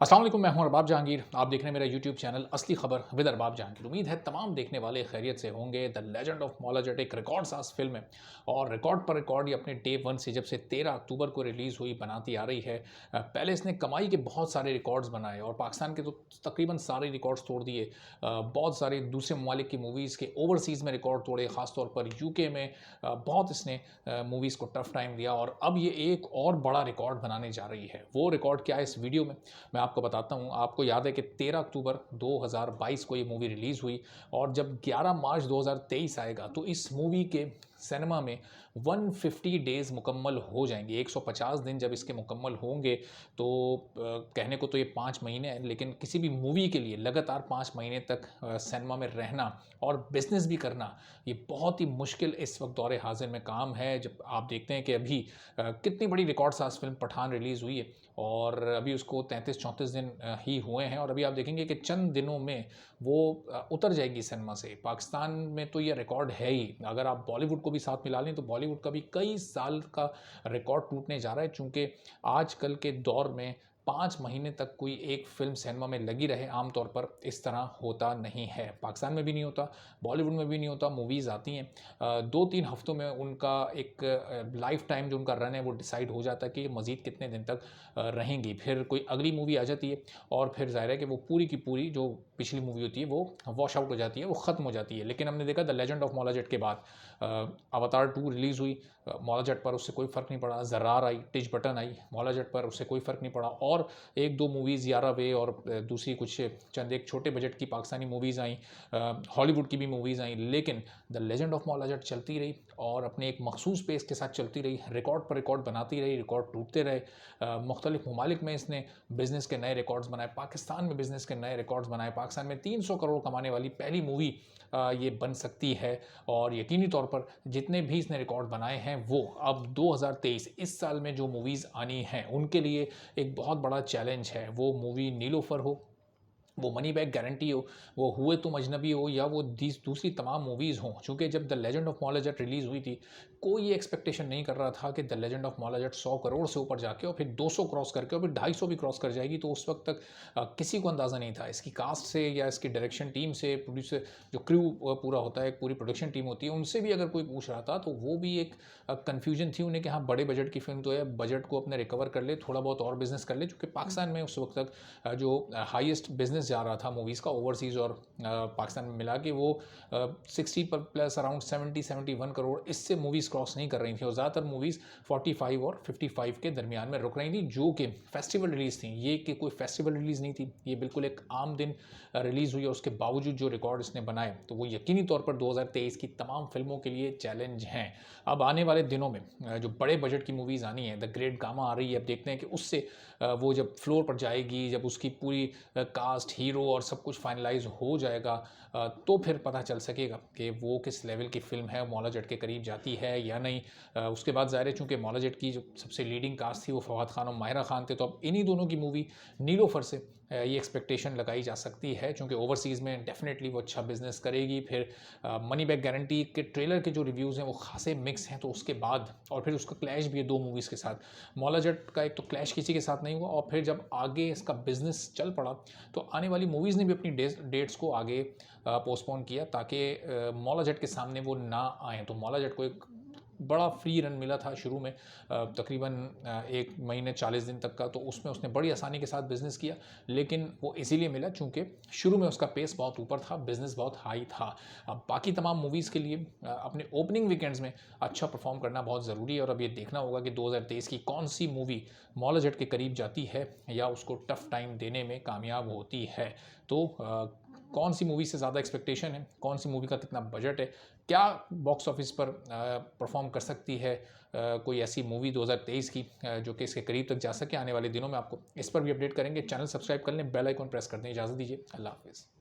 अस्सलाम वालेकुम, मैं हूं अरबाब जहांगीर। आप देख रहे हैं मेरा यूट्यूब चैनल असली खबर विद अरबाब जहांगीर। उम्मीद है तमाम देखने वाले खैरियत से होंगे। The legend of Maula Jatt एक रिकॉर्ड साज फिल्म है और रिकॉर्ड पर रिकॉर्ड ये अपने डे वन से जब से 13 अक्टूबर को रिलीज़ हुई बनाती आ रही है। पहले इसने कमाई के बहुत सारे रिकॉर्ड्स बनाए और पाकिस्तान के तो तकरीबन सारे रिकॉर्ड्स तोड़ दिए। बहुत सारे दूसरे ममालिक की मूवीज़ के ओवरसीज़ में रिकॉर्ड तोड़े, ख़ासतौर पर यूके में बहुत इसने मूवीज़ को टफ टाइम दिया और अब ये एक और बड़ा रिकॉर्ड बनाने जा रही है। वो रिकॉर्ड क्या है इस वीडियो में मैं आपको बताता हूँ। आपको याद है कि 13 अक्टूबर 2022 को ये मूवी रिलीज़ हुई और जब 11 मार्च 2023 आएगा तो इस मूवी के सिनेमा में 150 डेज़ मुकम्मल हो जाएंगे। 150 दिन जब इसके मुकम्मल होंगे तो कहने को तो ये 5 महीने हैं, लेकिन किसी भी मूवी के लिए लगातार 5 महीने तक सिनेमा में रहना और बिजनेस भी करना ये बहुत ही मुश्किल इस वक्त दौरे हाजिर में काम है। जब आप देखते हैं कि अभी कितनी बड़ी रिकॉर्ड साज फिल्म पठान रिलीज़ हुई है और अभी उसको 33-34 दिन ही हुए हैं और अभी आप देखेंगे कि चंद दिनों में वो उतर जाएगी सिनेमा से। पाकिस्तान में तो ये रिकॉर्ड है ही। अगर आप बॉलीवुड को भी साथ मिला लें तो बॉलीवुड का भी कई साल का रिकॉर्ड टूटने जा रहा है, चूँकि आजकल के दौर में 5 महीने तक कोई एक फ़िल्म सिनेमा में लगी रहे आमतौर पर इस तरह होता नहीं है। पाकिस्तान में भी नहीं होता, बॉलीवुड में भी नहीं होता। मूवीज़ आती हैं 2-3 हफ्तों में उनका एक लाइफ़ टाइम जो उनका रन है वो डिसाइड हो जाता है कि मज़ीद कितने दिन तक रहेंगी। फिर कोई अगली मूवी आ जाती है और फिर ज़ाहिर है कि वो पूरी की पूरी जो पिछली मूवी होती है वो वॉश आउट हो जाती है, वो ख़त्म हो जाती है। लेकिन हमने देखा the legend of Maula Jatt के बाद अवतार 2 रिलीज़ हुई, मौला जट पर उससे कोई फ़र्क नहीं पड़ा। ज़र्रार आई, teach button I, Maula Jatt पर उससे कोई फ़र्क नहीं पड़ा और 1-2 मूवीज़ यारा वे और दूसरी कुछ चंद एक छोटे बजट की पाकिस्तानी मूवीज़ आई, हॉलीवुड की भी मूवीज़ आई, लेकिन the legend of Maula Jatt चलती रही और अपने एक मखसूस पेस के साथ चलती रही, रिकॉर्ड पर रिकॉर्ड बनाती रही, रिकॉर्ड टूटते रहे। मुख्तलिफ ममालिक में इसने बिज़नेस के नए रिकॉर्ड्स बनाए, पाकिस्तान में बिज़नेस के नए रिकॉर्ड्स बनाए। पाकिस्तान में 300 करोड़ कमाने वाली पहली मूवी ये बन सकती है और यकीनी तौर पर जितने भी इसने रिकॉर्ड बनाए हैं वो अब 2023 इस साल में जो मूवीज़ आनी हैं उनके लिए एक बहुत बड़ा चैलेंज है। वो मूवी नीलोफर हो, वो मनी बैक गारंटी हो, वो हुए तुम अजनबी हो या वो दूसरी तमाम मूवीज़ हों। चूँकि जब the legend of Maula Jatt release हुई थी, कोई ये एक्सपेक्टेशन नहीं कर रहा था कि the legend of Maula Jatt 100 crore से ऊपर जाके और फिर 200 क्रॉस करके और फिर 250 भी क्रॉस कर जाएगी। तो उस वक्त तक किसी को अंदाज़ा नहीं था इसकी कास्ट से या इसकी डायरेक्शन टीम से, प्रोड्यूसर जो क्रू पूरा होता है, एक पूरी प्रोडक्शन टीम होती है, उनसे भी अगर कोई पूछ रहा था तो वो भी एक कन्फ्यूजन थी उन्हें कि हाँ, बड़े बजट की फिल्म तो है, बजट को अपने रिकवर कर ले, थोड़ा बहुत और बिजनेस कर ले। चूँकि पाकिस्तान में उस वक्त तक जो हाईएस्ट बिजनेस जा रहा था मूवीज़ का ओवरसीज़ और पाकिस्तान में मिला के वो 60 पर प्लस अराउंड 70-71 करोड़, इससे मूवीज़ क्रॉस नहीं कर रही थी और ज़्यादातर मूवीज़ 45 और 55 के दरमियान में रुक रही थी, जो कि फेस्टिवल रिलीज़ थी। ये कि कोई फेस्टिवल रिलीज़ नहीं थी, ये बिल्कुल एक आम दिन रिलीज़ हुई और उसके बावजूद जो रिकॉर्ड इसने बनाए तो वो यकीनी तौर पर 2023 की तमाम फिल्मों के लिए चैलेंज हैं। अब आने वाले दिनों में जो बड़े बजट की मूवीज़ आनी है, द ग्रेट गामा आ रही है, अब देखते हैं कि उससे वो जब फ्लोर पर जाएगी, जब उसकी पूरी कास्ट, हीरो और सब कुछ फाइनलाइज हो जाएगा तो फिर पता चल सकेगा कि वो किस लेवल की फ़िल्म है, मौला जट के करीब जाती है या नहीं। उसके बाद ज़ाहिर है चूँकि मौला जट की जो सबसे लीडिंग कास्ट थी वो फवाद खान और माहिरा खान थे, तो अब इन्हीं दोनों की मूवी नीलोफर से ये एक्सपेक्टेशन लगाई जा सकती है, चूँकि ओवरसीज़ में डेफिनेटली वो अच्छा बिजनेस करेगी। फिर मनी बैक गारंटी के ट्रेलर के जो रिव्यूज़ हैं वो खासे मिक्स हैं, तो उसके बाद और फिर उसका क्लैश भी है 2 मूवीज़ के साथ। मौला जट का एक तो क्लैश किसी के साथ नहीं हुआ और फिर जब आगे इसका बिजनेस चल पड़ा तो आने वाली मूवीज़ ने भी अपनी डेट्स को आगे पोस्टपोन किया ताकि मौला जट के सामने वो ना आएँ। तो मौला जट को एक बड़ा फ्री रन मिला था शुरू में, तकरीबन 1 महीने 40 दिन तक का, तो उसमें उसने बड़ी आसानी के साथ बिज़नेस किया। लेकिन वो इसीलिए मिला चूँकि शुरू में उसका पेस बहुत ऊपर था, बिज़नेस बहुत हाई था। अब बाकी तमाम मूवीज़ के लिए अपने ओपनिंग वीकेंड्स में अच्छा परफॉर्म करना बहुत ज़रूरी है और अब ये देखना होगा कि 2023 की कौन-सी मूवी मौला जट के करीब जाती है या उसको टफ़ टाइम देने में कामयाब होती है। तो कौन सी मूवी से ज़्यादा एक्सपेक्टेशन है, कौन सी मूवी का कितना बजट है, क्या बॉक्स ऑफिस पर परफॉर्म कर सकती है कोई ऐसी मूवी 2023 की जो कि इसके करीब तक जा सके। आने वाले दिनों में आपको इस पर भी अपडेट करेंगे। चैनल सब्सक्राइब कर लें, बेल आइकन प्रेस कर दें। इजाज़त दीजिए, अल्लाह हाफ़िज़।